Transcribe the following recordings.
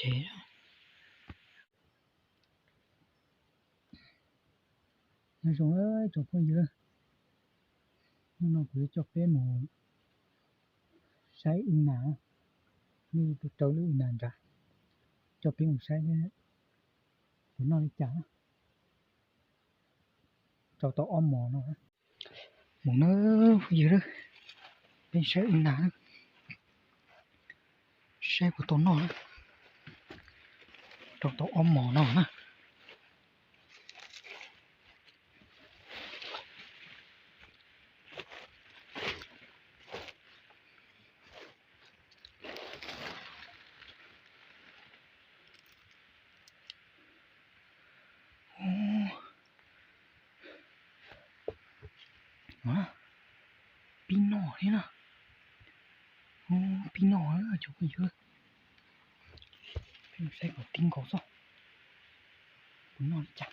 chế nó xuống ơi chụp con dưa nó cứ chụp cái mù sai in nào như tụi trâu lưu nàn ra chụp cái mù sai của nó đi chả cho tao ôm mò nó mù nó dưa đó bên sai in nào sai của tao nó cho tao ôm mò nó nè pin nỏ thế nào pin nỏ nữa chụp cái dưa mình sẽ có tin có rồi nó chặt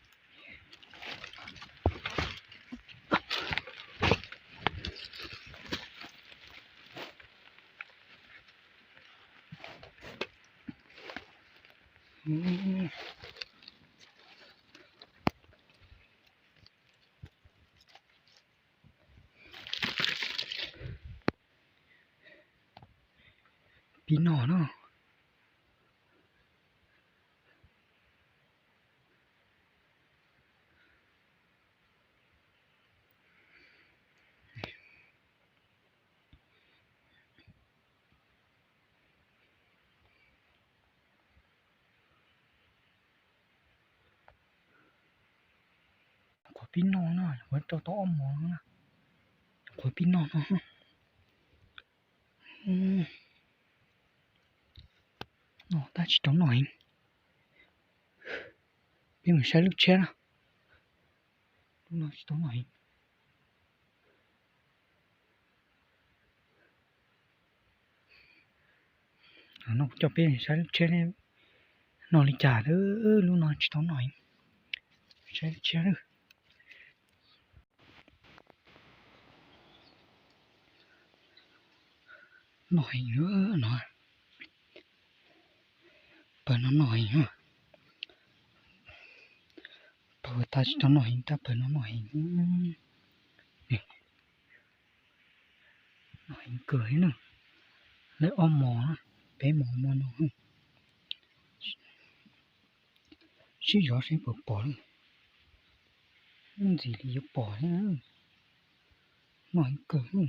pin nỏ nữa có pin nỏ nữa với cho tao ôm mò nữa có pin nỏ nữa nó ta chỉ đóng nổi bên mình sẽ lúc chết à nó chỉ đóng nổi nó cho bên mình sẽ lúc chết em nó đi trả nữa lúc nó chỉ đóng nổi sẽ lúc chết được nổi nữa nổi bờ nó nổi nữa bờ ta chỉ đóng nổi ta bờ nó nổi nổi cười nữa lấy ôm mò nó bé mò mò nó chỉ rõ sẽ bỏ gì thì bỏ nữa nổi cười nữa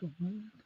tụng nó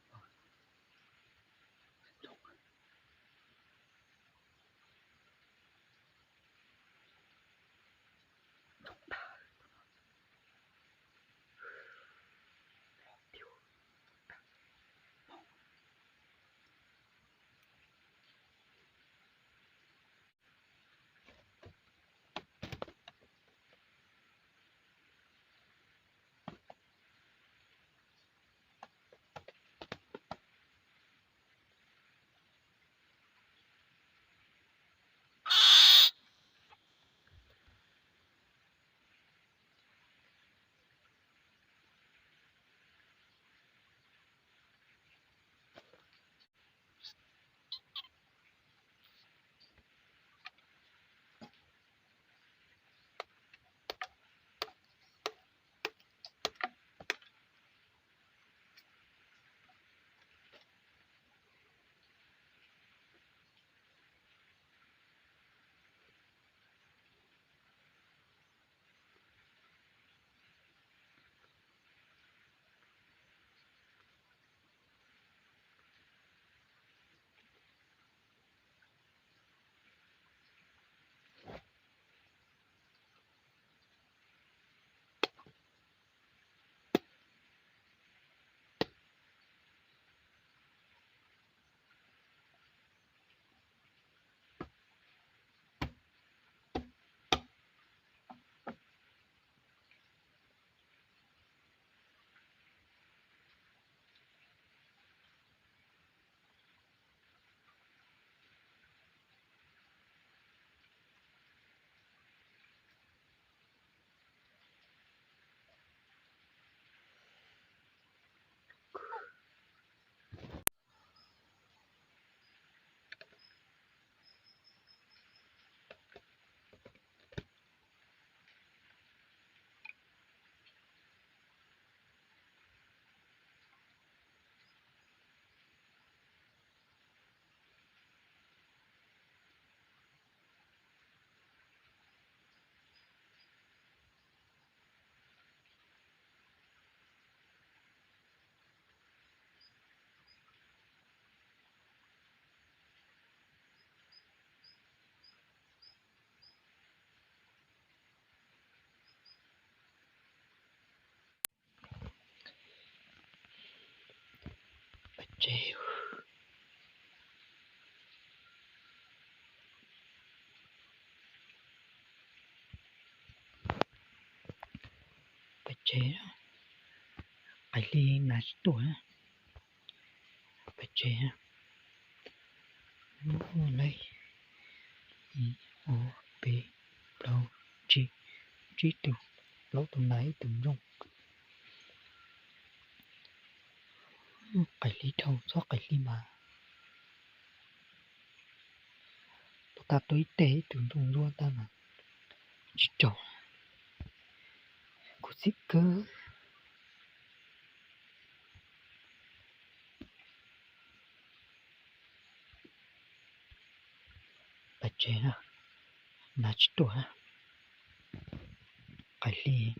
treo chế phải đi là tuổi phải chế lấy o b đâu chi chi từ lâu từ nãy từng rung phải lý đâu do phải lý mà ta tối tế từng rung luôn ta mà chỉ trâu của ship cơ phải chế là chỉ tuổi phải lý